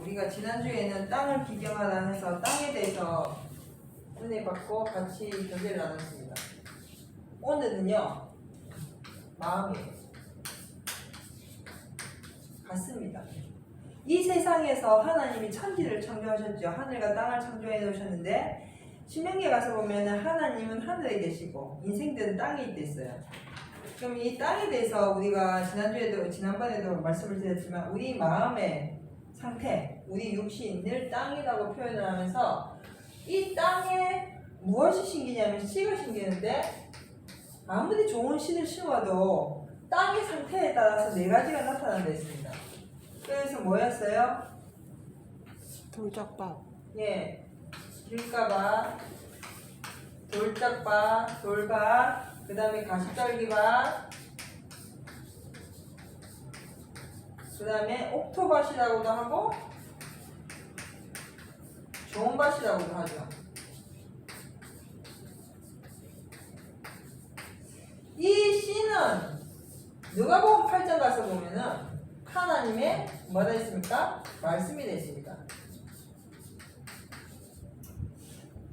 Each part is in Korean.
우리가 지난주에는 땅을 비경하라 해서 땅에 대해서 은혜 받고 같이 교제를 나눴습니다. 오늘은요, 마음이에요. 같습니다. 이 세상에서 하나님이 천지를 창조하셨죠. 하늘과 땅을 창조해 놓으셨는데 신명기에 가서 보면은 하나님은 하늘에 계시고 인생들은 땅에 있댔어요. 그럼 이 땅에 대해서 우리가 지난번에도 말씀을 드렸지만 우리 마음의 상태, 우리 육신이 늘 땅이라고 표현을 하면서 이 땅에 무엇이 심기냐면 씨가 심기는데 아무리 좋은 씨를 심어도 땅의 상태에 따라서 네 가지가 나타난다 했습니다. 그래서 뭐였어요? 돌짝밥. 예, 길가밭, 돌짝밭, 돌밭, 그 다음에 가시떨기밭, 그 다음에 옥토밭이라고도 하고 좋은밭이라고도 하죠. 이 씨는 누가복음 8장 가서 보면은 하나님의 뭐가 있습니까? 말씀이 되어 있습니다.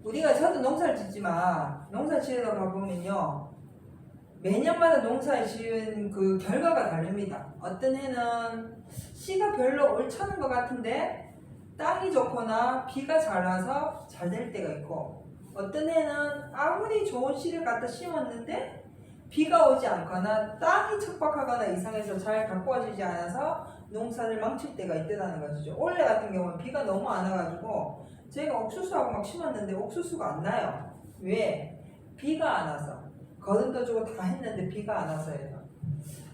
우리가 저도 농사를 짓지만 농사 지으러 가보면요 매년마다 농사를 지은 그 결과가 다릅니다. 어떤 해는 씨가 별로 옳지않은 것 같은데 땅이 좋거나 비가 잘 와서 잘 될 때가 있고, 어떤 해는 아무리 좋은 씨를 갖다 심었는데 비가 오지 않거나 땅이 척박하거나 이상해서 잘 가꾸어지지 않아서 농사를 망칠 때가 있다는 것이죠. 올해 같은 경우는 비가 너무 안 와가지고 제가 옥수수하고 막 심었는데 옥수수가 안 나요. 왜? 비가 안 와서. 거름도 주고 다 했는데 비가 안 와서예요.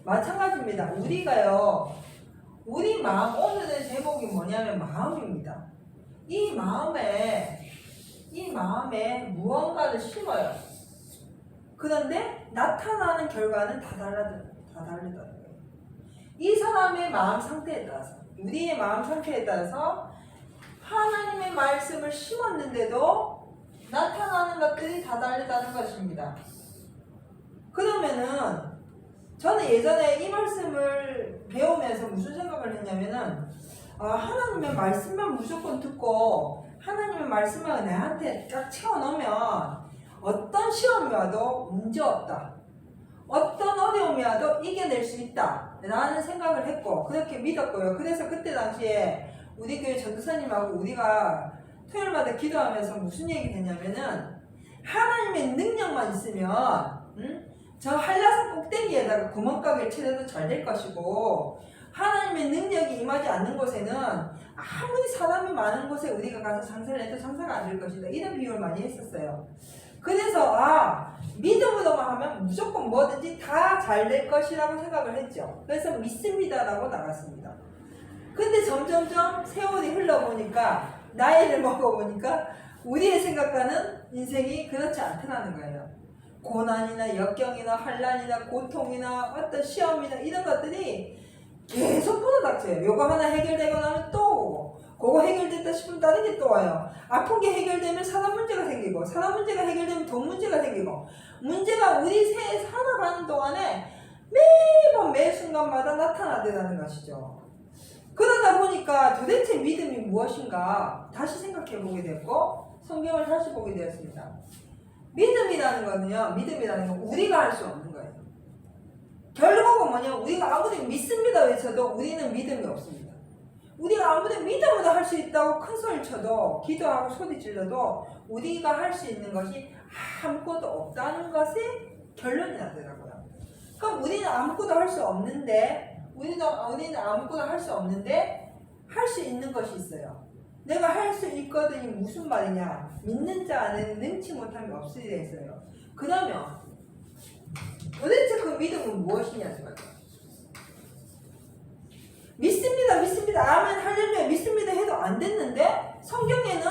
마찬가지입니다. 우리가요, 우리 마음, 오늘의 제목이 뭐냐면 마음입니다. 이 마음에 무언가를 심어요. 그런데 나타나는 결과는 다 다르다는 거예요. 이 사람의 마음 상태에 따라서, 우리의 마음 상태에 따라서 하나님의 말씀을 심었는데도 나타나는 것들이 다 다르다는 것입니다. 그러면은 저는 예전에 이 말씀을 배우면서 무슨 생각을 했냐면은 하나님의 말씀만 무조건 듣고 하나님의 말씀을 내한테 딱 채워넣으면 어떤 시험이 와도 문제없다, 어떤 어려움이 와도 이겨낼 수 있다 라는 생각을 했고 그렇게 믿었고요. 그래서 그때 당시에 우리 교회 전도사님하고 우리가 토요일마다 기도하면서 무슨 얘기를 했냐면은 하나님의 능력만 있으면 저 한라산 꼭대기에다가 구멍가게를 치려도 잘 될 것이고, 하나님의 능력이 임하지 않는 곳에는 아무리 사람이 많은 곳에 우리가 가서 장사를 해도 장사가 안 될 것이다, 이런 비유를 많이 했었어요. 그래서 믿음으로만 하면 무조건 뭐든지 다 잘 될 것이라고 생각을 했죠. 그래서 믿습니다 라고 나갔습니다. 근데 점점점 세월이 흘러보니까, 나이를 먹어보니까 우리의 생각과는 인생이 그렇지 않더라는 거예요. 고난이나 역경이나 환난이나 고통이나 어떤 시험이나 이런 것들이 계속 불어닥쳐요. 요거 하나 해결되고 나면 또 오고, 그거 해결됐다 싶으면 다른 게 또 와요. 아픈 게 해결되면 사람 문제가 생기고, 사람 문제가 해결되면 돈 문제가 생기고, 문제가 우리 새해 살아가는 동안에 매번 매 순간마다 나타나더라는 것이죠. 그러다 보니까 도대체 믿음이 무엇인가 다시 생각해 보게 됐고 성경을 다시 보게 되었습니다. 믿음이라는 건 우리가 할 수 없는 거예요. 결국은 뭐냐, 우리가 아무리 믿습니다 외쳐도 우리는 믿음이 없습니다. 우리가 아무리 믿음으로 할 수 있다고 큰 소리 쳐도, 기도하고 소리 질러도 우리가 할 수 있는 것이 아무것도 없다는 것이 결론이 나더라고요. 그럼 우리는 아무것도 할 수 없는데, 우리는 아무것도 할 수 없는데 할 수 있는 것이 있어요. 내가 할 수 있거든이 무슨 말이냐? 믿는 자 안에는 능치 못함이 없으리 되어 있어요. 그러면 도대체 그 믿음은 무엇이냐는 거예요. 믿습니다, 아멘, 할렐루야, 믿습니다 해도 안 됐는데 성경에는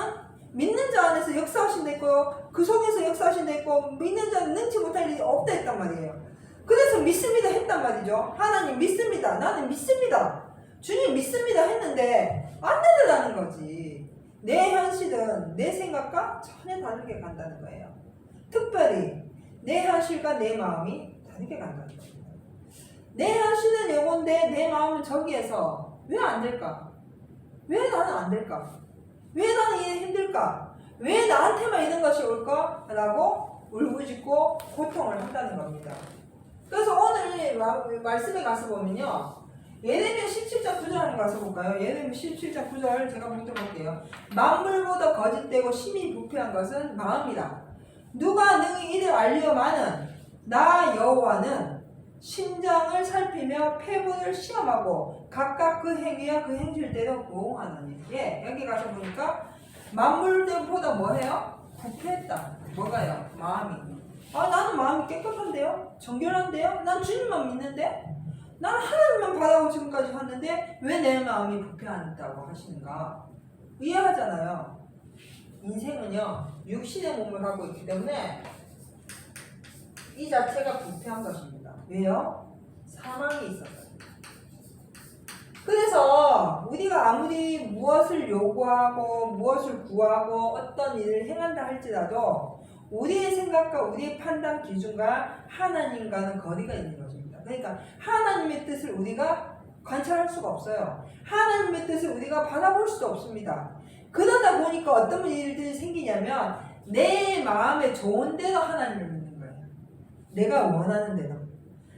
믿는 자 안에서 역사하신 데 있고요, 그 속에서 역사하신 데 있고, 믿는 자는 능치 못할 일이 없다 했단 말이에요. 그래서 믿습니다 했단 말이죠. 하나님 믿습니다, 나는 믿습니다, 주님 믿습니다 했는데 안 되더라는 거지. 내 현실은 내 생각과 전혀 다르게 간다는 거예요. 특별히 내 현실과 내 마음이 다르게 간다는 겁니다. 내 현실은 요건데 내 마음은 저기에서 왜 안 될까? 왜 나는 안 될까? 왜 나는 이게 힘들까? 왜 나한테만 이런 것이 올까? 라고 울부짖고 고통을 한다는 겁니다. 그래서 오늘 말씀에 가서 보면요. 예레미야 17장 9절에 가서 볼까요? 예레미야 17장 9절 제가 먼저 볼게요. 만물보다 거짓되고 심히 부패한 것은 마음이라. 누가 능히 이를 알리오마는 나 여호와는 심장을 살피며 폐부를 시험하고 각각 그 행위와 그 행실대로 보응하노니. 예, 여기 가서 보니까 만물보다 뭐해요? 부패했다. 뭐가요? 마음이. 나는 마음이 깨끗한데요? 정결한데요? 난 주님만 믿는데? 나는 하나님만 바라고 지금까지 왔는데 왜 내 마음이 부패한다고 하시는가? 이해하잖아요. 인생은요, 육신의 몸을 갖고 있기 때문에 이 자체가 부패한 것입니다. 왜요? 사망이 있어서. 그래서 우리가 아무리 무엇을 요구하고 무엇을 구하고 어떤 일을 행한다 할지라도 우리의 생각과 우리의 판단 기준과 하나님과는 거리가 있는 것입니다. 그러니까 하나님의 뜻을 우리가 관찰할 수가 없어요. 하나님의 뜻을 우리가 바라볼 수도 없습니다. 그러다 보니까 어떤 일들이 생기냐면 내 마음에 좋은 대로 하나님을 믿는 거예요. 내가 원하는 대로.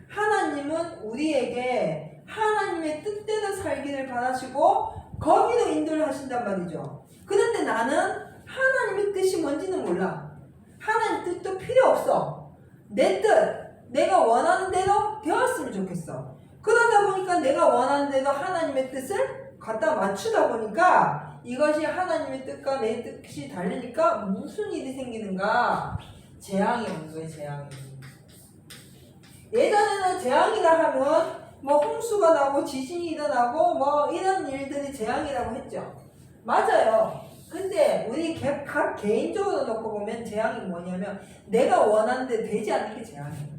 하나님은 우리에게 하나님의 뜻대로 살기를 바라시고 거기로 인도를 하신단 말이죠. 그런데 나는 하나님의 뜻이 뭔지는 몰라. 하나님 뜻도 필요 없어. 내 뜻, 내가 원하는 대로 되었으면 좋겠어. 그러다 보니까 내가 원하는 대로 하나님의 뜻을 갖다 맞추다 보니까 이것이 하나님의 뜻과 내 뜻이 다르니까 무슨 일이 생기는가? 재앙이 오는 거예요. 재앙이. 예전에는 재앙이라 하면 뭐 홍수가 나고 지진이 일어나고 뭐 이런 일들이 재앙이라고 했죠. 맞아요. 근데 우리 각 개인적으로 놓고 보면 재앙이 뭐냐면 내가 원하는데 되지 않는 게 재앙이에요.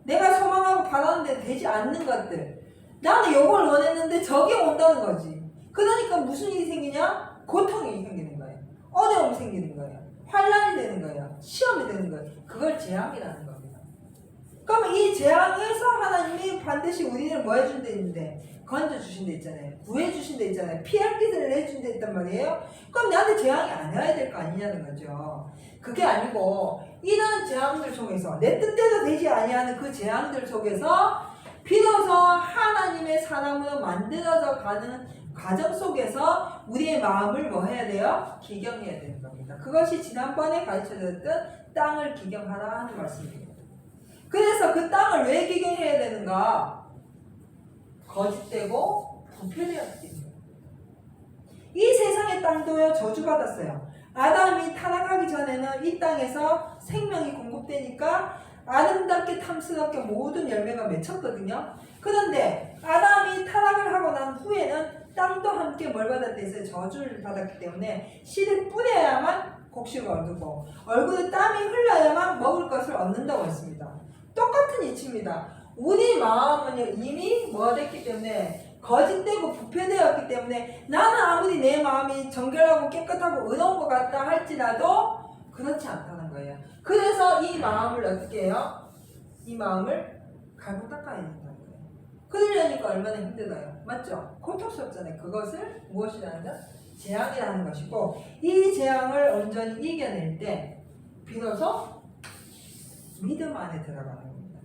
내가 소망하고 바라는데 되지 않는 것들. 나는 이걸 원했는데 저게 온다는 거지. 그러니까 무슨 일이 생기냐? 고통이 생기는 거예요. 어려움이 생기는 거예요. 환난이 되는 거예요. 시험이 되는 거예요. 그걸 재앙이라는 겁니다. 그럼 이 재앙에서 하나님이 반드시 우리를 뭐 해준 데 있는데 건져주신 데 있잖아요. 구해주신 데 있잖아요. 피할 길을 내준 데 있단 말이에요. 그럼 나한테 재앙이 아니어야 될 거 아니냐는 거죠. 그게 아니고 이런 재앙들 속에서 내 뜻대로 되지 아니하는 그 재앙들 속에서 비로소 하나님의 사람으로 만들어져 가는 과정 속에서 우리의 마음을 뭐 해야 돼요? 기경해야 되는 겁니다. 그것이 지난번에 가르쳐드렸던 땅을 기경하라 하는 말씀입니다. 그래서 그 땅을 왜 기경해야 되는가? 거짓되고 부패되었기 때문에. 이 세상의 땅도요 저주받았어요. 아담이 타락하기 전에는 이 땅에서 생명이 공급되니까 아름답게 탐스럽게 모든 열매가 맺혔거든요. 그런데 아담이 타락을 하고 난 후에는 땅도 함께 뭘 받았대요? 저주를 받았기 때문에 씨를 뿌려야만 곡식을 얻고 얼굴에 땀이 흘러야만 먹을 것을 얻는다고 했습니다. 똑같은 이치입니다. 우리 마음은요 이미 뭐 됐기 때문에 거짓되고 부패되었기 때문에 나는 아무리 내 마음이 정결하고 깨끗하고 의로운 것 같다 할지라도 그렇지 않다는 거예요. 그래서 이 마음을 어떻게 해요? 이 마음을 갈고 닦아야 된다는 거예요. 그러려니까 얼마나 힘들어요. 맞죠? 고통스럽잖아요. 그것을 무엇이라는 것? 재앙이라는 것이고 이 재앙을 온전히 이겨낼 때 비로소 믿음 안에 들어가는 겁니다.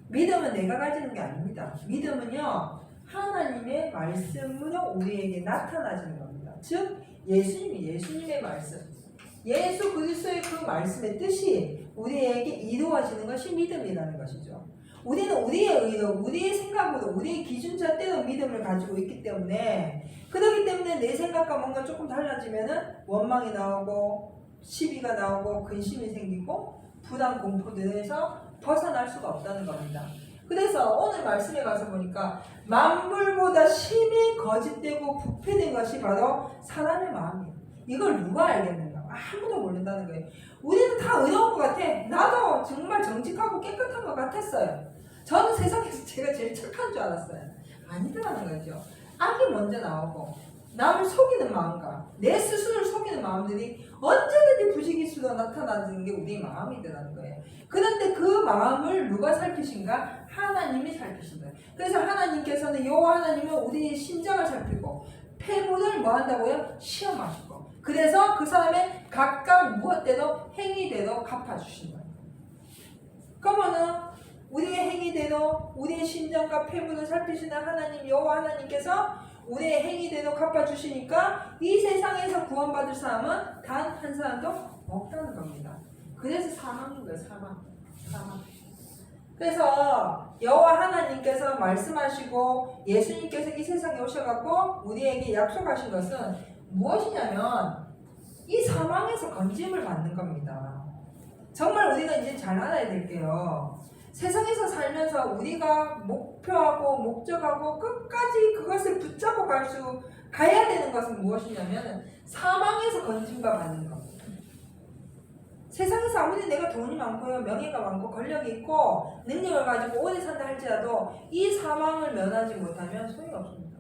믿음은 내가 가지는 게 아닙니다. 믿음은요 하나님의 말씀으로 우리에게 나타나지는 겁니다. 즉 예수님의 말씀, 예수 그리스도의 그 말씀의 뜻이 우리에게 이루어지는 것이 믿음이라는 것이죠. 우리는 우리의 의로, 우리의 생각으로, 우리의 기준잣대로 믿음을 가지고 있기 때문에 그렇기 때문에 내 생각과 뭔가 조금 달라지면은 원망이 나오고 시비가 나오고 근심이 생기고 불안 공포들에서 벗어날 수가 없다는 겁니다. 그래서 오늘 말씀에 가서 보니까 만물보다 심히 거짓되고 부패된 것이 바로 사람의 마음이에요. 이걸 누가 알겠는가? 아무도 모른다는 거예요. 우리는 다 의로운 것 같아. 나도 정말 정직하고 깨끗한 것 같았어요. 저는 세상에서 제가 제일 착한 줄 알았어요. 아니더라는 거죠. 악이 먼저 나오고 남을 속이는 마음과 내 스스로를 속이는 마음들이 언제든지 부지기수로 나타나는 게 우리의 마음이더라는 거예요. 그런데 그 마음을 누가 살피신가? 하나님이 살피신다. 그래서 하나님께서는 여호와 하나님은 우리의 심장을 살피고 패분을 뭐 한다고요? 시험하시고. 그래서 그 사람의 각각 무엇대로 행위대로 갚아주신다. 그러면은 우리의 행위대로 우리의 심정과 패분을 살피시는 하나님 여호와 하나님께서 우리의 행위대로 갚아주시니까 이 세상에서 구원받을 사람은 단 한 사람도 없다는 겁니다. 그래서 사망인 거예요. 사망. 그래서 여호와 하나님께서 말씀하시고 예수님께서 이 세상에 오셔갖고 우리에게 약속하신 것은 무엇이냐면 이 사망에서 건짐을 받는 겁니다. 정말 우리가 이제 잘 알아야 될게요. 세상에서 살면서 우리가 목표하고 목적하고 끝까지 그것을 붙잡고 가야 되는 것은 무엇이냐면 사망에서 건짐과 받는 겁니다. 세상에서 아무리 내가 돈이 많고요, 명예가 많고 권력이 있고 능력을 가지고 오래 산다 할지라도 이 사망을 면하지 못하면 소용이 없습니다.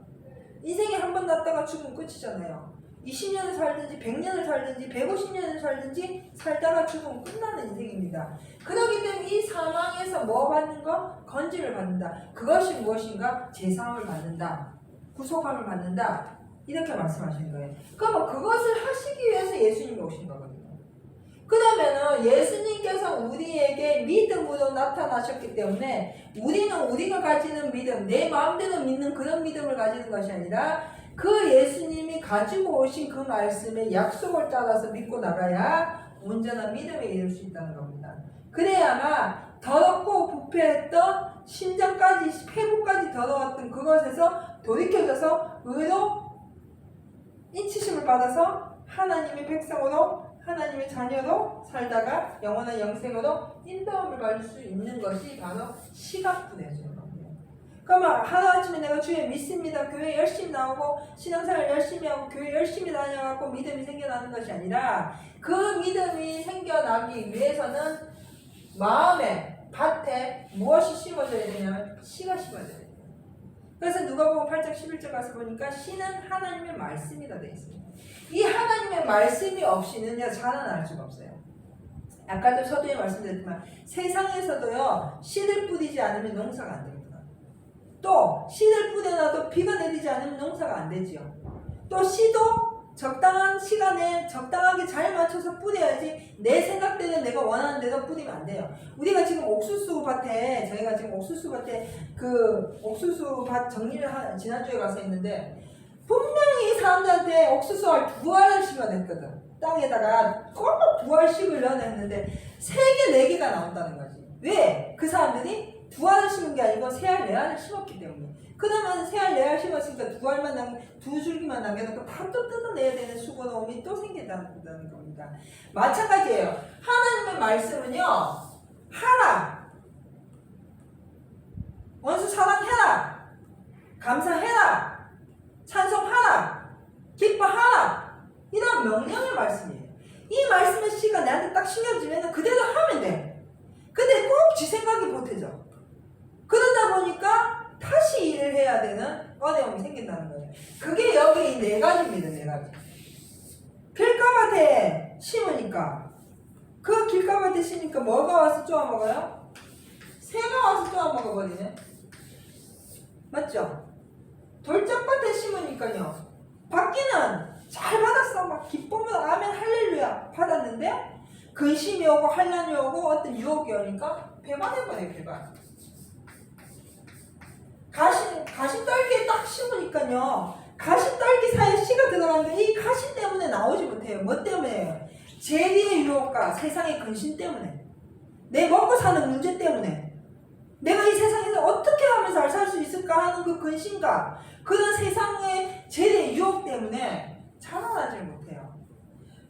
인생에 한 번 났다가 죽으면 끝이잖아요. 20년을 살든지 100년을 살든지 150년을 살든지 살다가 죽으면 끝나는 인생입니다. 그렇기 때문에 이 사망에서 뭐 받는 거? 건짐을 받는다. 그것이 무엇인가? 제사함을 받는다. 구속함을 받는다. 이렇게 말씀하시는 거예요. 그럼 그것을 하시기 위해서 예수님이 오신 거거든요. 그러면은 예수님께서 우리에게 믿음으로 나타나셨기 때문에 우리는 우리가 가지는 믿음, 내 마음대로 믿는 그런 믿음을 가지는 것이 아니라 그 예수님이 가지고 오신 그 말씀의 약속을 따라서 믿고 나가야 온전한 믿음에 이를 수 있다는 겁니다. 그래야만 더럽고 부패했던 심장까지 폐부까지 더러웠던 그것에서 돌이켜져서 의로 인치심을 받아서 하나님의 백성으로 하나님의 자녀로 살다가 영원한 영생으로 인도함을 받을 수 있는 것이 바로 시각분해주는 겁니다. 그러면 하루아침에 내가 주에 믿습니다. 교회 열심히 나오고 신앙생활 열심히 하고 교회 열심히 다녀갖고 믿음이 생겨나는 것이 아니라 그 믿음이 생겨나기 위해서는 마음에 밭에 무엇이 심어져야 되냐면 씨가 심어져야 돼요. 그래서 누가복음 8장 11절 가서 보니까 씨는 하나님의 말씀이라 되어 있습니다. 이 하나님의 말씀이 없이는요 자라날 수가 없어요. 아까도 서두에 말씀드렸지만 세상에서도요 씨를 뿌리지 않으면 농사가 안 됩니다. 또 씨를 뿌려놔도 비가 내리지 않으면 농사가 안 되지요. 또 씨도 적당한 시간에 적당하게 잘 맞춰서 뿌려야지 내 생각대로 내가 원하는 대로 뿌리면 안 돼요. 우리가 지금 옥수수 밭에 저희가 지금 옥수수 밭에 그 옥수수 밭 정리를 지난주에 가서 했는데 분명히 이 사람들한테 옥수수알 2알을 심어냈거든. 땅에다가 꼭 2알씩을 넣어냈는데 3개, 4개가 나온다는 거지. 왜? 그 사람들이 2알을 심은 게 아니고 3알, 4알을 심었기 때문에. 그러면 3알, 4알 심었으니까 2줄기만 남겨놓고 다 또 뜯어내야 되는 수고로움이 또 생긴다는 겁니다. 마찬가지예요. 하나님의 말씀은요, 하라. 원수 사랑해라. 감사해라. 찬송하라, 기뻐하라, 이런 명령의 말씀이에요. 이 말씀의 씨가 내한테 딱 신겨지면 그대로 하면 돼. 근데 꼭 지 생각이 보태져. 그러다 보니까 다시 일을 해야 되는 어려움이 생긴다는 거예요. 그게 여기 이 4가지입니다. 4가지. 길가밭에 심으니까 그 길가밭에 심으니까 뭐가 와서 쪼아먹어요? 새가 와서 쪼아먹어버리네. 맞죠? 돌짝밭에 심으니까요. 받기는 잘 받았어. 막 기쁨으로 아멘 할렐루야 받았는데 근심이 오고 환난이 오고 어떤 유혹이 오니까 배반해버려요. 배반. 가시떨기에 딱 심으니까요. 가시떨기 사이에 씨가 들어가는데 이 가시 때문에 나오지 못해요. 뭐 때문에요? 재리의 유혹과 세상의 근심 때문에. 내 먹고 사는 문제 때문에. 내가 이 세상에서 어떻게 하면 잘 살 수 있을까 하는 그 근심과 그런 세상의 재리의 유혹 때문에 자라나지 못해요.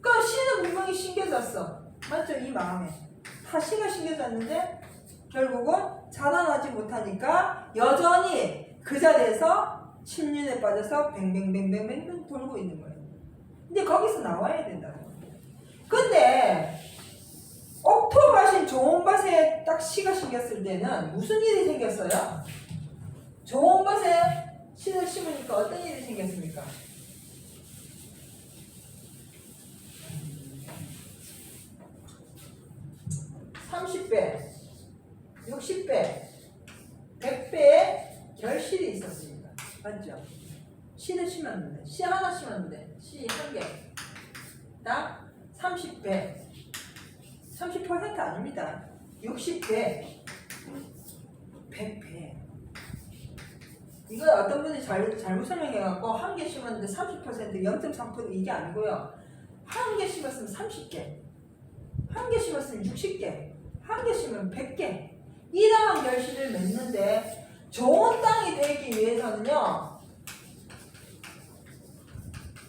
그러니까 씨는 분명히 심겨졌어. 맞죠? 이 마음에. 다 씨가 심겨졌는데 결국은 자라나지 못하니까 여전히 그 자리에서 침륜에 빠져서 뱅뱅뱅뱅뱅 돌고 있는 거예요. 근데 거기서 나와야 된다는 거예요. 근데 옥토밭인 좋은 밭에 딱 씨가 심겼을 때는 무슨 일이 생겼어요? 좋은 밭에 씨를 심으니까 어떤 일이 생겼습니까? 30배, 60배, 100배의 결실이 있었습니다. 맞죠? C를 심었는데 C 하나 심었는데 C 한 개. 딱 30배. 30% 아닙니다. 60배. 100배. 이거 어떤 분이 잘못 설명해갖고 한 개 심었는데 30% 0.3% 이게 아니고요. 한 개 심었으면 30개. 한 개 심었으면 60개. 한 개 심으면 100개. 이러한 결실을 맺는데 좋은 땅이 되기 위해서는요.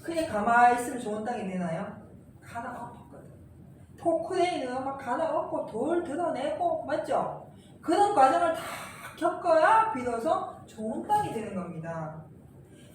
그냥 가만히 있으면 좋은 땅이 되나요? 가나 엎었거든. 포크레인은 막 가나 엎고 돌 드러내고 맞죠? 그런 과정을 다 겪어야 비로소 좋은 땅이 되는 겁니다.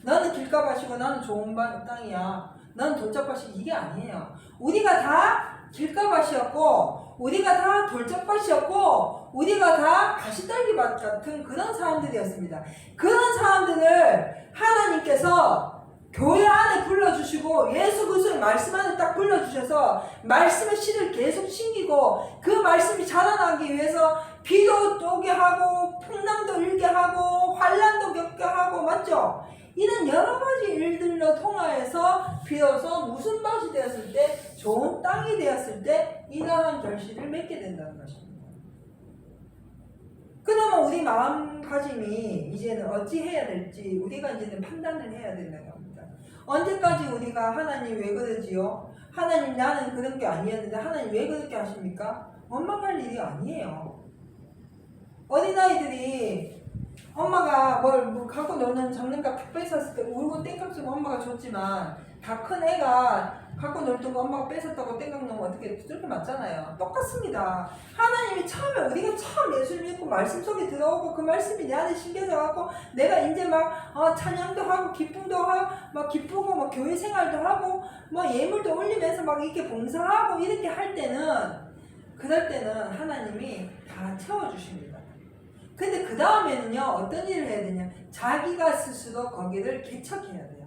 너는 길가밭이고 나는 좋은 땅이야. 너는 돌짝밭이 이게 아니에요. 우리가 다 길가밭이었고 우리가 다 돌짝밭이었고 우리가 다 가시떨기밭 같은 그런 사람들이었습니다. 그런 사람들을 하나님께서 교회 안에 불러주시고 예수 그리스도의 말씀 안에 딱 불러주셔서 말씀의 씨를 계속 심기고 그 말씀이 자라나기 위해서 비도 오게 하고 풍랑도 일게 하고 환란도 겪게 하고 맞죠? 이런 여러 가지 일들로 통하여서 비로소 무슨 밭이 되었을 때 좋은 땅이 되었을 때 이러한 결실을 맺게 된다는 것입니다. 그러면 우리 마음가짐이 이제는 어찌 해야 될지 우리가 이제는 판단을 해야 된다는 겁니다. 언제까지 우리가 하나님 왜 그러지요? 하나님 나는 그런 게 아니었는데 하나님 왜 그렇게 하십니까? 원망할 일이 아니에요. 어린아이들이 엄마가 뭘 갖고 노는 장난감 뺏었을 때 울고 땡깡 쓰고 엄마가 줬지만 다 큰 애가 갖고 놀던 거 엄마가 뺏었다고 땡깡 놓으면 어떻게 두들겨 맞잖아요. 똑같습니다. 하나님이 처음에 우리가 처음 예수를 믿고 말씀 속에 들어오고 그 말씀이 내 안에 심겨져 갖고 내가 이제 막 찬양도 하고 기쁨도 하고 막 기쁘고 막 교회 생활도 하고 뭐 예물도 올리면서 막 이렇게 봉사하고 이렇게 할 때는 그럴 때는 하나님이 다 채워주십니다. 근데 그 다음에는요 어떤 일을 해야 되냐, 자기가 스스로 거기를 개척해야 돼요.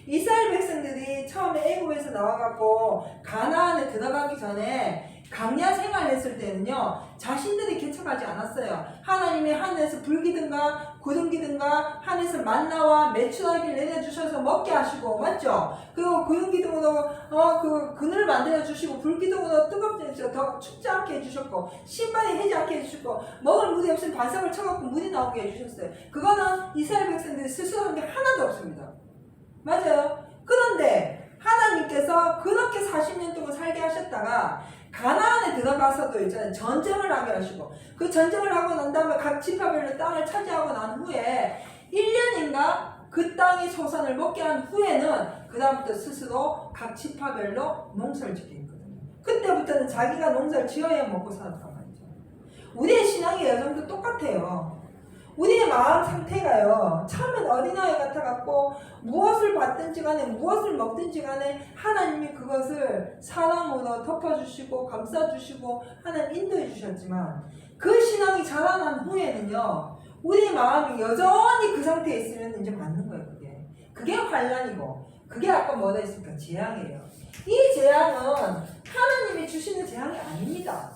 이스라엘 백성들이 처음에 애굽에서 나와갖고 가나안에 들어가기 전에 광야 생활했을 때는요 자신들이 개척하지 않았어요. 하나님이 하늘에서 불기든가 구름기든가 하늘에서 만나와 메추라기를 내려주셔서 먹게 하시고 맞죠? 그리고 구름기둥으로 그 그늘을 만들어 주시고 불기둥으로 뜨겁게 더 춥지 않게 해주셨고 신발이 해지 않게 해주셨고 먹을 물이 없으면 반석을 쳐갖고 물이 나오게 해주셨어요. 그거는 이스라엘 백성들이 스스로 한 게 하나도 없습니다. 맞아요. 그런데 하나님께서 그렇게 40년 동안 살게 하셨다가 가나안에 들어가서도 있잖아요. 전쟁을 하게 하시고 그 전쟁을 하고 난 다음에 각 지파별로 땅을 차지하고 난 후에 1년인가 그 땅의 소산을 먹게 한 후에는 그 다음부터 스스로 각 지파별로 농사를 짓게 했거든요. 그때부터는 자기가 농사를 지어야 먹고 살았단 말이죠. 우리의 신앙의 여정도 똑같아요. 우리의 마음 상태가요 처음엔 어린아이 같아갖고 무엇을 받든지 간에 무엇을 먹든지 간에 하나님이 그것을 사랑으로 덮어주시고 감싸주시고 하나님 인도해 주셨지만 그 신앙이 자라난 후에는요 우리의 마음이 여전히 그 상태에 있으면 이제 맞는 거예요. 그게 환란이고 그게 아까 뭐라 했습니까? 재앙이에요. 이 재앙은 하나님이 주시는 재앙이 아닙니다.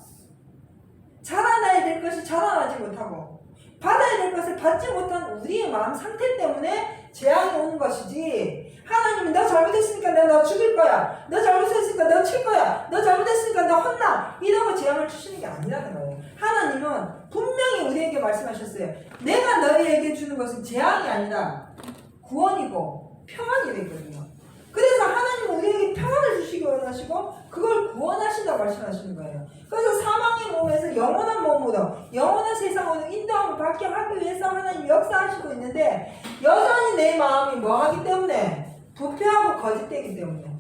자라나야 될 것이 자라나지 못하고 받아야 될 것을 받지 못한 우리의 마음 상태 때문에 재앙이 오는 것이지, 하나님이 너 잘못했으니까 내가 너 죽일 거야, 너 잘못했으니까 너 칠 거야, 너 잘못했으니까 너 혼나, 이러고 재앙을 주시는 게 아니라는 거예요. 하나님은 분명히 우리에게 말씀하셨어요. 내가 너희에게 주는 것은 재앙이 아니라 구원이고 평안이 되거든요. 그래서 하나님은 우리에게 평안을 주시기 원하시고 그걸 구원하신다고 말씀하시는 거예요. 그래서 사망의 몸에서 영원한 몸으로 영원한 세상으로 인도함을 받게 하기 위해서 하나님 역사하시고 있는데 여전히 내 마음이 뭐 하기 때문에? 부패하고 거짓되기 때문에.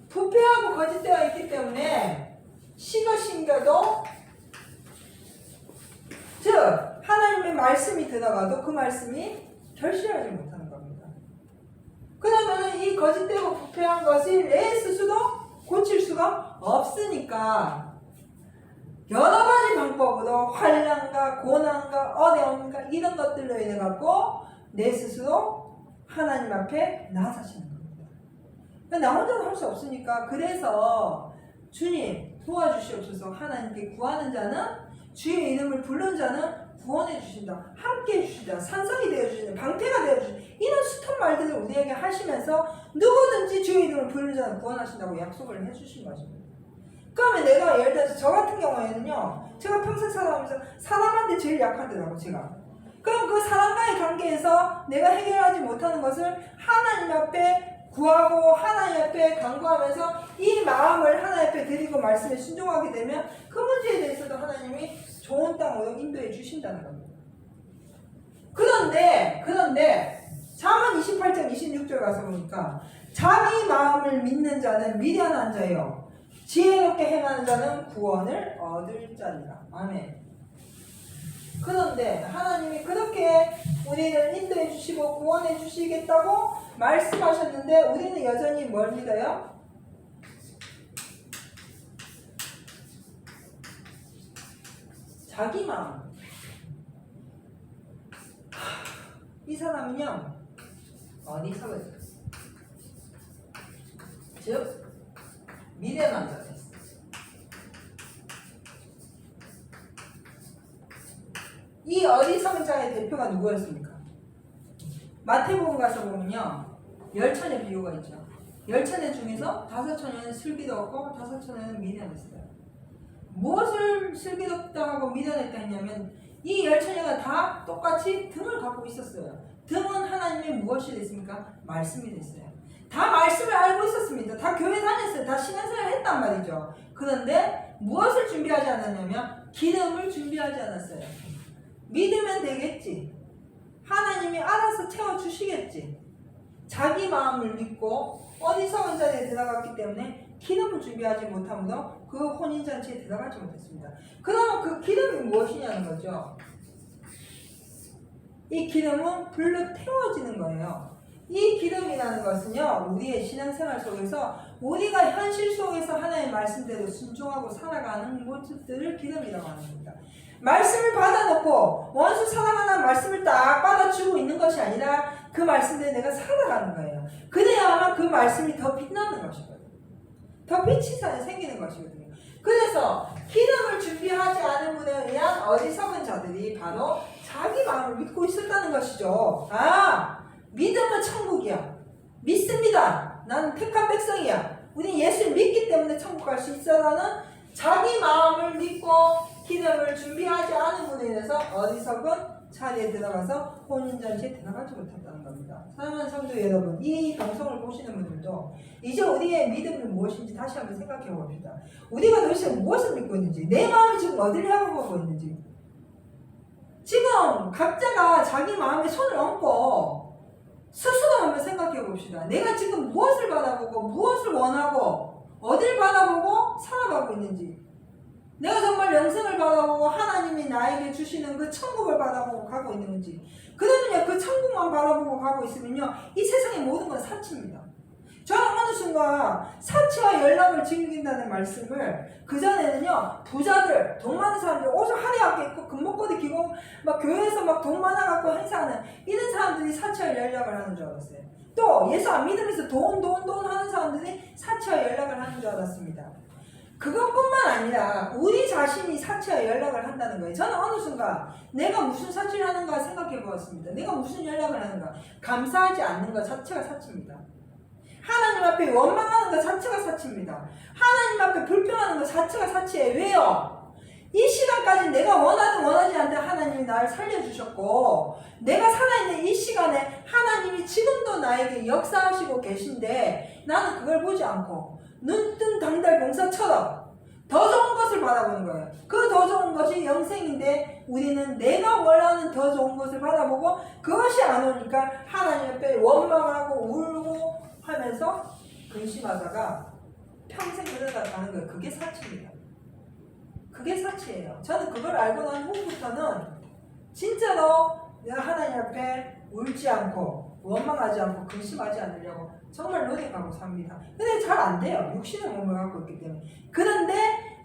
부패하고 거짓되어 있기 때문에 심겨도 즉 하나님의 말씀이 들어가도 그 말씀이 결실하지 못하는 겁니다. 그러면 이 거짓되고 부패한 것이 내 스스로 고칠 수가 없으니까 여러 가지 방법으로 환난과 고난과 어려움과 이런 것들로 인해 갖고 내 스스로 하나님 앞에 나아서시는 겁니다. 나 혼자는 할 수 없으니까 그래서 주님 도와주시옵소서, 하나님께 구하는 자는 주의 이름을 부른 자는 구원해 주신다, 함께 해주신다, 산성이 되어주신다, 방패가 되어주신다, 이런 숱한 말들을 우리에게 하시면서 누구든지 주의 이름을 부르는 자는 구원하신다고 약속을 해주신 것입니다. 그러면 내가 예를 들어서 저 같은 경우에는요, 제가 평생 살아가면서 사람한테 제일 약하더라고, 제가. 그럼 그 사람과의 관계에서 내가 해결하지 못하는 것을 하나님 앞에 구하고 하나님 앞에 간구하면서 이 마음을 하나님 앞에 드리고 말씀에 순종하게 되면 그 문제에 대해서도 하나님이 좋은 땅으로 인도해 주신다는 겁니다. 그런데 잠언 28장 26절 가서 보니까 자기 마음을 믿는 자는 미련한 자요 지혜롭게 행하는 자는 구원을 얻을 자니라. 아멘. 그런데 하나님이 그렇게 우리를 인도해 주시고 구원해 주시겠다고 말씀하셨는데 우리는 여전히 뭘 믿어요? 자기 마음. 이 사람은요 어디서 즉 미련한 자였어요. 이 어리석은 자의 대표가 누구였습니까? 마태복음 가서 보면요 10처녀 비유가 있죠. 10처녀 중에서 5처녀는 슬기롭고 5처녀는 미련했어요. 무엇을 슬기롭다 하고 미련했다 했냐면 이 10처녀가 다 똑같이 등을 갖고 있었어요. 등은 하나님의 무엇이 됐습니까? 말씀이 됐어요. 다 말씀을 알고 있었습니다. 다 교회 다녔어요. 다 신앙생활을 했단 말이죠. 그런데 무엇을 준비하지 않았냐면 기름을 준비하지 않았어요. 믿으면 되겠지. 하나님이 알아서 채워주시겠지. 자기 마음을 믿고 어리석은 자리에 들어갔기 때문에 기름을 준비하지 못함으로 그 혼인잔치에 들어가지 못했습니다. 그러면 그 기름이 무엇이냐는 거죠. 이 기름은 불로 태워지는 거예요. 이 기름이라는 것은요 우리의 신앙생활 속에서 우리가 현실 속에서 하나님의 말씀대로 순종하고 살아가는 모습들을 기름이라고 하는 겁니다. 말씀을 받아놓고 원수 사랑하는 말씀을 딱 받아주고 있는 것이 아니라 그 말씀대로 내가 살아가는 거예요. 그래야만 그 말씀이 더 빛나는 것이거든요. 더 빛이 생기는 것이거든요. 그래서 기름을 준비하지 않은 분에 의한 어리석은 자들이 바로 자기 마음을 믿고 있었다는 것이죠. 믿음은 천국이야. 믿습니다. 나는 택한 백성이야. 우리 예수를 믿기 때문에 천국 갈 수 있어라는 자기 마음을 믿고 기름을 준비하지 않은 분에 대해서 어리석은 자리에 들어가서 혼인잔치에 들어가지 못했다는 겁니다. 사랑하는 성도 여러분, 이 방송을 보시는 분들도 이제 우리의 믿음이 무엇인지 다시 한번 생각해 봅시다. 우리가 도대체 무엇을 믿고 있는지, 내 마음이 지금 어디를 향하고 있는지, 지금 각자가 자기 마음에 손을 얹고 스스로 한번 생각해 봅시다. 내가 지금 무엇을 바라보고 무엇을 원하고 어딜 바라보고 살아가고 있는지, 내가 정말 영생을 바라보고 하나님이 나에게 주시는 그 천국을 바라보고 가고 있는 건지. 그러면요 그 천국만 바라보고 가고 있으면요 이 세상의 모든 건 사치입니다. 저는 어느 순간 사치와 연락을 즐긴다는 말씀을 그전에는요 부자들, 돈 많은 사람들, 옷을 화려하게 입고 금목걸이 끼고 막 교회에서 막 돈 많아갖고 행사하는 이런 사람들이 사치와 연락을 하는 줄 알았어요. 또 예수 안 믿으면서 돈 하는 사람들이 사치와 연락을 하는 줄 알았습니다. 그것뿐만 아니라 우리 자신이 사치와 연락을 한다는 거예요. 저는 어느 순간 내가 무슨 사치를 하는가 생각해 보았습니다. 내가 무슨 연락을 하는가. 감사하지 않는 것 자체가 사치입니다. 하나님 앞에 원망하는 것 자체가 사치입니다. 하나님 앞에 불평하는 것 자체가 사치예요. 왜요? 이 시간까지 내가 원하든 원하지 않든 하나님이 나를 살려주셨고 내가 살아있는 이 시간에 하나님이 지금도 나에게 역사하시고 계신데 나는 그걸 보지 않고 눈뜬 당달 봉사처럼 더 좋은 것을 바라보는 거예요. 그 더 좋은 것이 영생인데 우리는 내가 원하는 더 좋은 것을 바라보고 그것이 안 오니까 하나님 앞에 원망하고 울고 하면서 근심하다가 평생 그러다 가는 거예요. 그게 사치입니다. 그게 사치예요. 저는 그걸 알고 난 후부터는 진짜로 내가 하나님 앞에 울지 않고 원망하지 않고 근심하지 않으려고 정말 노력하고 삽니다. 근데 잘 안 돼요. 육신의 몸을 갖고 있기 때문에. 그런데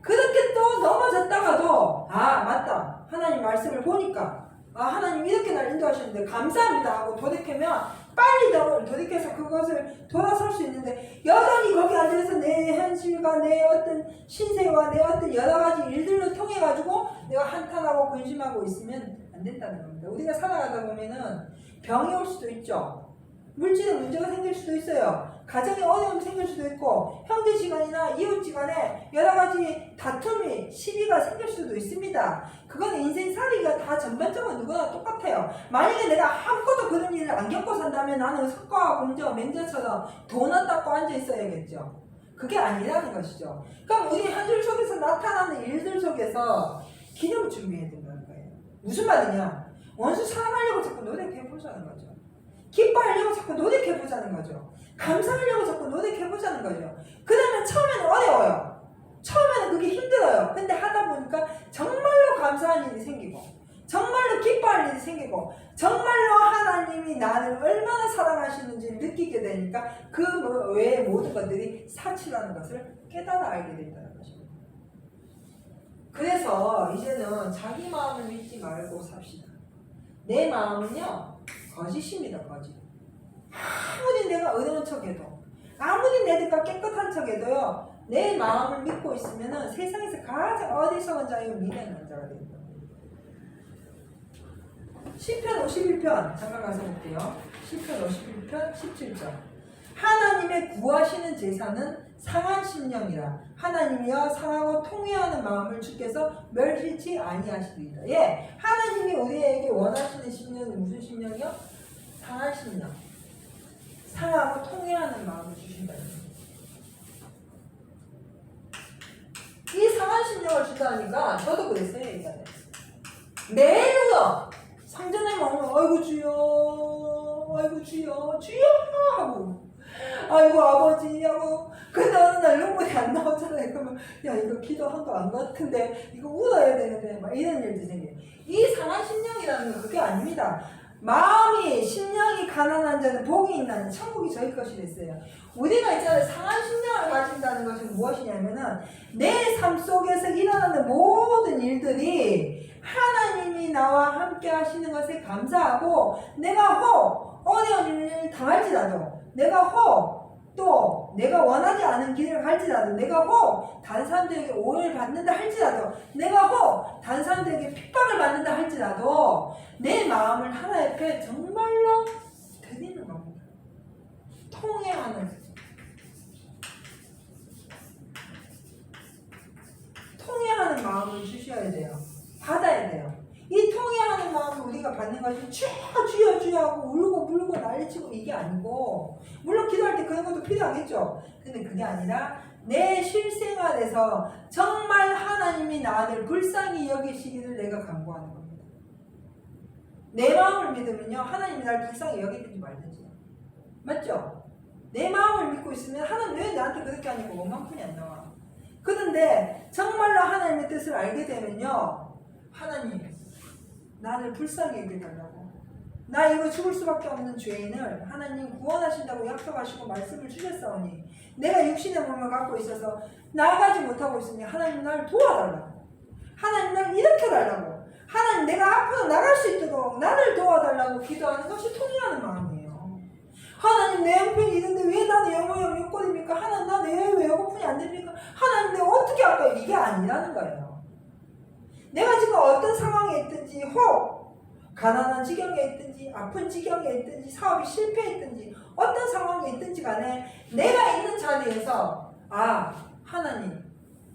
그렇게 또 넘어졌다가도 맞다. 하나님 말씀을 보니까 아, 하나님 이렇게 날 인도하셨는데 감사합니다 하고 돌이키면 빨리 돌이켜서 그것을 돌아설 수 있는데, 여전히 거기 앉아서 내 현실과 내 어떤 신세와 내 어떤 여러 가지 일들로 통해 가지고 내가 한탄하고 근심하고 있으면 안 된다는 겁니다. 우리가 살아가다 보면은 병이 올 수도 있죠. 물질의 문제가 생길 수도 있어요. 가정에 어려움이 생길 수도 있고, 형제지간이나 이웃지간에 여러 가지 다툼이, 시비가 생길 수도 있습니다. 그건 인생 살이가 다 전반적으로 누구나 똑같아요. 만약에 내가 아무것도 그런 일을 안 겪고 산다면 나는 석가와 공저, 맹자처럼 돈을 닦고 앉아 있어야겠죠. 그게 아니라는 것이죠. 그럼 우리 현실 속에서 나타나는 일들 속에서 기념을 준비해야 된다는 거예요. 무슨 말이냐? 원수 사랑하려고 자꾸 노력해보자는 거죠. 기뻐하려고 자꾸 노력해보자는 거죠. 감사하려고 자꾸 노력해보자는 거죠. 그러면 처음에는 어려워요. 처음에는 그게 힘들어요. 근데 하다 보니까 정말로 감사한 일이 생기고, 정말로 기뻐할 일이 생기고, 정말로 하나님이 나를 얼마나 사랑하시는지 느끼게 되니까 그 외의 모든 것들이 사치라는 것을 깨달아 알게 된다는 것입니다. 그래서 이제는 자기 마음을 믿지 말고 삽시다. 내 마음은요, 거짓입니다. 거짓. 아무리 내가 어려운 척해도, 아무리 내가 깨끗한 척해도요, 내 마음을 믿고 있으면은 세상에서 가장 어리석은 자이고 미련한 자가 됩니다. 시편 51편 잠깐 가서 볼게요. 시편 51편 17절. 하나님의 구하시는 제사는 상한 심령이라. 하나님이여 상하고 통회하는 마음을 주께서 멸시치 아니하시리이다. 예, 하나님이 우리에게 원하시는 심령이 무슨 심령이요? 상한 심령. 상하고 통회하는 마음을 주신다는 거예요. 이 상한 심령을 준다니까 저도 그랬어요. 예전에 매일요 성전에 먹으면 아이고 주여, 아이고 주여, 주여 하고, 아이고 아버지 하고. 근데 어느 날 눈물이 안 나오잖아요. 그러면 야 이거 기도한 거 안 같은데 이거 울어야 되는데 막 이런 일도 생겨요. 이 상한 심령이라는 건 그게 아닙니다. 마음이 심령이 가난한 자는 복이 있나니 천국이 저희 것이 됐어요. 우리가 있잖아요. 상한 심령을 가진다는 것은 무엇이냐면은 내 삶 속에서 일어나는 모든 일들이 하나님이 나와 함께 하시는 것에 감사하고, 내가 혹 어려운 일을 당할지라도, 내가 혹 또 내가 원하지 않은 길을 갈지라도, 내가 혹 다른 사람들에게 오해를 받는다 할지라도, 내가 혹 다른 사람들에게 핍박을 받는다 할지라도 내 마음을 하나님 앞에 정말로 드리는 겁니다. 통회하는 마음을 주셔야 돼요. 받아야 돼요. 이 통회하는 마음을 우리가 받는 것이 주여 주여 하고 울고 불고 난리치고 이게 아니고, 물론 기도할 때 그런 것도 필요하겠죠. 근데 그게 아니라 내 실생활에서 정말 하나님이 나를 불쌍히 여기시기를 내가 간구하는 겁니다. 내 마음을 믿으면요, 하나님이 나를 불쌍히 여기든지 말든지, 맞죠? 내 마음을 믿고 있으면 하나님 왜 나한테 그렇게 하니까 원망뿐이 안 나와. 그런데 정말로 하나님의 뜻을 알게 되면요, 하나님 나를 불쌍히 여겨달라고, 나 이거 죽을 수밖에 없는 죄인을 하나님 구원하신다고 약속하시고 말씀을 주셨사오니 내가 육신의 몸을 갖고 있어서 나아가지 못하고 있으니 하나님 나를 도와달라고, 하나님 나를 일으켜달라고, 하나님 내가 앞으로 나갈 수 있도록 나를 도와달라고 기도하는 것이 통회하는 마음이에요. 하나님 내 형편이 있는데 왜 나는 영어형 욕거립니까? 하나님 나 왜 영어뿐이 안 됩니까? 하나님 내가 어떻게 할까요? 이게 아니라는 거예요. 내가 지금 어떤 상황에 있든지, 혹 가난한 지경에 있든지, 아픈 지경에 있든지, 사업이 실패했든지, 어떤 상황에 있든지 간에 내가 있는 자리에서, 아 하나님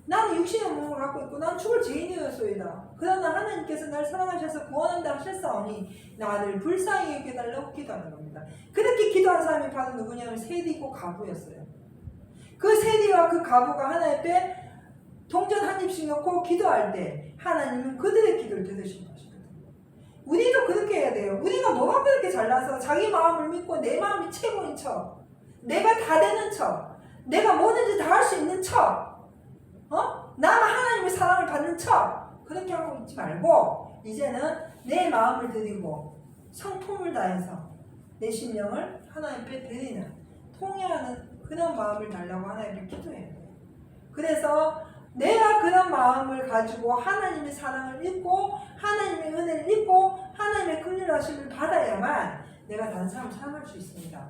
나는 육신의 몸을 갖고 있고 난 죽을 죄인이었소이다. 그러나 하나님께서 날 사랑하셔서 구원한다 하셨사오니 나를 불쌍히 여겨달라고 기도하는 겁니다. 그렇게 기도한 사람이 바로 누구냐면 세리고 가부였어요. 그 세리와 그 가부가 하나님 앞에 동전 한 입씩 넣고 기도할 때 하나님은 그들의 기도를 들으신 것입니다. 우리도 그렇게 해야 돼요. 우리가 뭐가 그렇게 잘나서 자기 마음을 믿고 내 마음이 최고인 척, 내가 다 되는 척, 내가 뭐든지 다 할 수 있는 척, 나만 하나님의 사랑을 받는 척 그렇게 하고 있지 말고, 이제는 내 마음을 드리고 성품을 다해서 내 심령을 하나님 앞에 드리는, 통회하는 그런 마음을 달라고 하나님께 기도해야 돼요. 그래서 내가 그런 마음을 가지고 하나님의 사랑을 입고 하나님의 은혜를 입고 하나님의 긍휼하심을 받아야만 내가 다른 사람 사랑할 수 있습니다.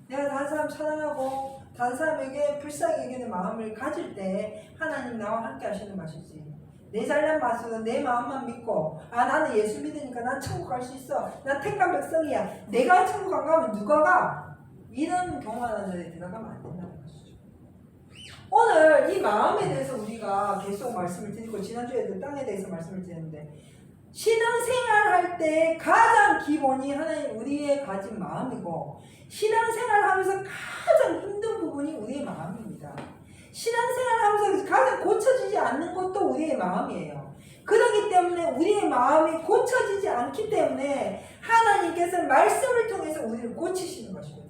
내가 다른 사람 사랑하고 다른 사람에게 불쌍히 여기는 마음을 가질 때 하나님 나와 함께 하시는 것이지. 내 잘난 맛으로 내 마음만 믿고 나는 예수 믿으니까 난 천국 갈 수 있어. 난 택한 백성이야. 내가 천국 안 가면 누가 가? 이런 교만한 자리에 들어가면 안 된다는 것이죠. 오늘 이 마음에 대해서 우리가 계속 말씀을 드리고 지난주에도 땅에 대해서 말씀을 드렸는데 신앙생활 할 때 가장 기본이 하나님 우리의 가진 마음이고 신앙생활 하면서 가장 힘든 부분이 우리의 마음입니다. 신앙생활 하면서 가장 고쳐지지 않는 것도 우리의 마음이에요. 그렇기 때문에 우리의 마음이 고쳐지지 않기 때문에 하나님께서 말씀을 통해서 우리를 고치시는 것이거든요.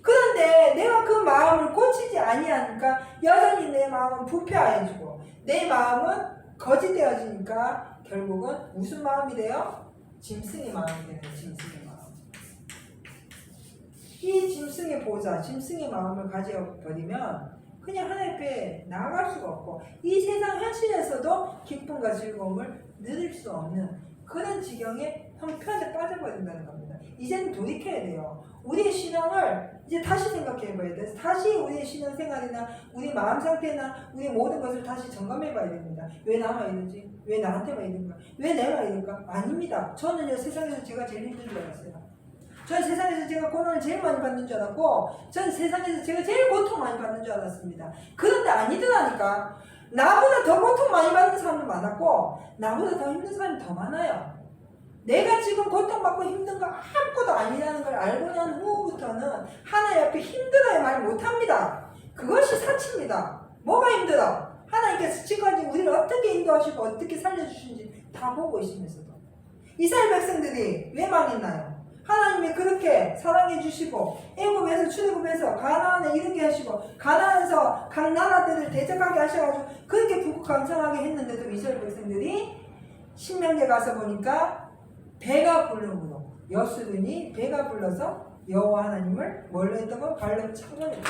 그런데 내가 그 마음을 고치지 아니하니까 여전히 내 마음은 부패하여지고 내 마음은 거짓되어지니까 결국은 무슨 마음이 돼요? 짐승의 마음이 되는 짐승의 마음. 이 짐승의 보좌, 짐승의 마음을 가져버리면 그냥 하나님 앞에 나아갈 수가 없고 이 세상 현실에서도 기쁨과 즐거움을 누릴 수 없는 그런 지경에 형편에 빠져버린다는 겁니다. 이제는 돌이켜야 돼요. 우리의 신앙을 이제 다시 생각해 봐야 돼요. 다시 우리의 신앙생활이나 우리 마음 상태나 우리 모든 것을 다시 점검해 봐야 됩니다. 왜 나만 이러지? 왜 나한테만 이런가? 왜 내가 이럴까? 아닙니다. 저는요 세상에서 제가 제일 힘든 줄 알았어요. 전 세상에서 제가 고난을 제일 많이 받는 줄 알았고 전 세상에서 제가 제일 고통 많이 받는 줄 알았습니다. 그런데 아니더라니까. 나보다 더 고통 많이 받는 사람도 많았고 나보다 더 힘든 사람이 더 많아요. 내가 지금 고통받고 힘든 거 아무것도 아니라는 걸 알고 난 후부터는 하나님 앞에 힘들어야 말 못합니다. 그것이 사치입니다. 뭐가 힘들어? 하나님께서 지금까지 우리를 어떻게 인도하시고 어떻게 살려주신지 다 보고 있으면서도 이스라엘 백성들이 왜 망했나요? 하나님이 그렇게 사랑해 주시고 애굽에서 출애굽해서 가나안에 이르게 하시고 가나안에서 각 나라들을 대적하게 하셔가지고 그렇게 북극강성하게 했는데도 이스라엘 백성들이 신명기에 가서 보니까 배가 부름으로 여수르니 배가 불러서 여호와 하나님을 뭘로 했다고? 발로 차버렸다.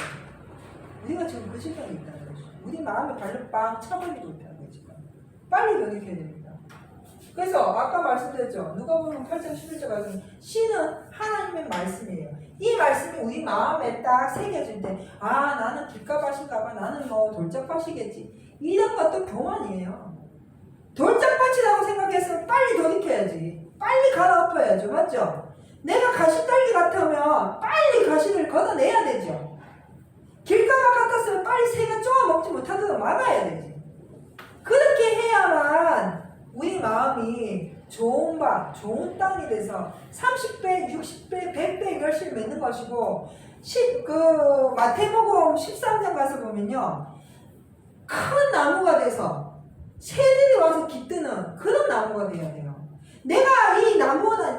우리가 지금 그 시간이 있다는 거죠. 우리 마음에 발로 빵 차버리고 있다는 거죠. 빨리 돌이켜야 됩니다. 그래서 아까 말씀드렸죠. 누가복음 8장 11절 가서 신은 하나님의 말씀이에요. 이 말씀이 우리 마음에 딱 새겨질 때 나는 길가밭인가봐 나는 뭐 돌짝밭이겠지 이런 것도 교만이에요. 돌짝밭이라고 생각했으면 빨리 돌이켜야지. 빨리 갈아엎어야죠. 맞죠? 내가 가시떨기 같으면 빨리 가시를 걷어내야 되죠. 길가밭 같았으면 빨리 새가 쪼아 먹지 못하도록 막아야 되지. 그렇게 해야만 우리 마음이 좋은 밭, 좋은 땅이 돼서 30배, 60배, 100배 결실을 맺는 것이고 마태복음 13장 가서 보면요 큰 나무가 돼서 새들이 와서 깃드는 그런 나무가 돼야 돼요.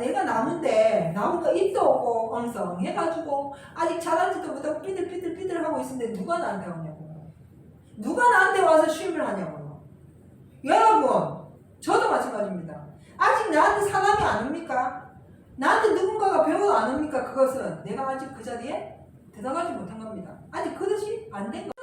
내가 나무인데 나무가 잎도 없고 엉성해가지고 아직 자라지도 못하고 삐들삐들 하고 있는데 누가 나한테 오냐고. 누가 나한테 와서 쉼을 하냐고요. 여러분 저도 마찬가지입니다. 아직 나한테 사람이 안 옵니까? 나한테 누군가가 배우도 안 옵니까? 그것은 내가 아직 그 자리에 들어가지 못한 겁니다. 아직 그릇이 안 된 거예요.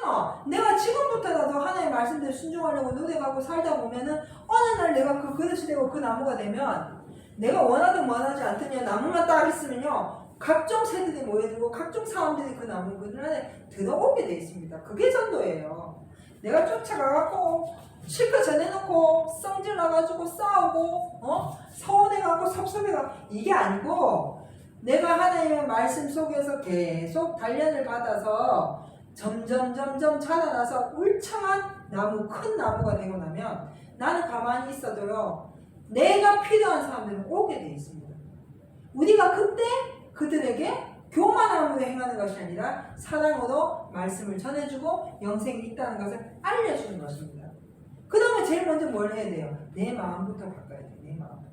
내가 지금부터라도 하나님의 말씀대로 순종하려고 노력하고 살다 보면은 어느 날 내가 그 그릇이 되고 그 나무가 되면 내가 원하든 원하지 않든 나무만 딱 있으면요 각종 새들이 모여들고 각종 사람들이 그 나무 그늘 안에 들어오게 돼 있습니다. 그게 전도예요. 내가 쫓아가갖고 실컷 전해놓고 성질 나가지고 싸우고 서운해가고 섭섭해가고 이게 아니고 내가 하나님의 말씀 속에서 계속 단련을 받아서 점점 자라나서 울창한 나무, 큰 나무가 되고 나면 나는 가만히 있어도요 내가 필요한 사람들은 오게 돼 있습니다. 우리가 그때 그들에게 교만함으로 행하는 것이 아니라 사랑으로 말씀을 전해주고 영생이 있다는 것을 알려주는 것입니다. 그러면 제일 먼저 뭘 해야 돼요? 내 마음부터 바꿔야 돼요. 내 마음부터.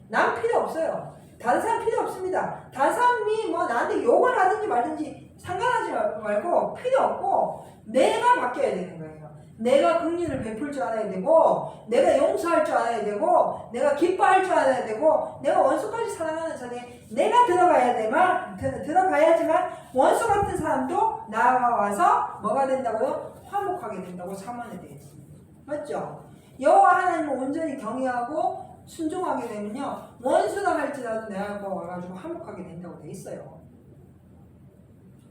남 필요 없어요. 다른 사람 필요 없습니다. 다른 사람이 뭐 나한테 욕을 하든지 말든지 상관하지 말고 필요 없고 내가 바뀌어야 되는 거예요. 내가 긍휼을 베풀 줄 알아야 되고, 내가 용서할 줄 알아야 되고, 내가 기뻐할 줄 알아야 되고, 내가 원수까지 사랑하는 자리에 내가 들어가야지만 원수 같은 사람도 나와서 뭐가 된다고요? 화목하게 된다고 사문에 되어 있습니다. 맞죠? 여호와 하나님을 온전히 경외하고 순종하게 되면요, 원수나 할지라도 내가 와가지고 화목하게 된다고 되어 있어요.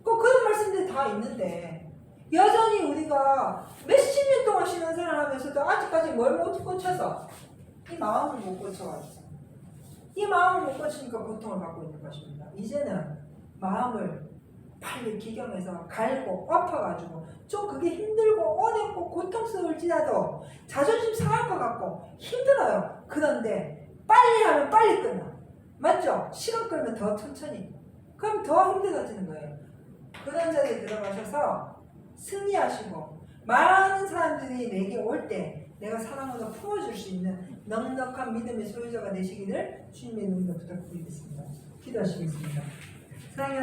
꼭 그런 말씀들이 다 있는데, 여전히 우리가 몇십 년 동안 신앙생활 하면서도 아직까지 뭘 못 고쳐서 이 마음을 못 고쳐가지고, 이 마음을 못 고치니까 고통을 받고 있는 것입니다. 이제는 마음을 빨리 기경해서 갈고 엎어가지고, 좀 그게 힘들고 어렵고 고통스러울지라도 자존심 상할 것 같고 힘들어요. 그런데 빨리 하면 빨리 끝나. 맞죠? 시간 끌면 더 천천히, 그럼 더 힘들어지는 거예요. 그런 자리에 들어가셔서 승리하시고, 많은 사람들이 내게 올 때 내가 사랑으로 품어줄 수 있는 넉넉한 믿음의 소유자가 되시기를 주님의 이름으로 부탁드리겠습니다. 기도하시겠습니다. 사랑하는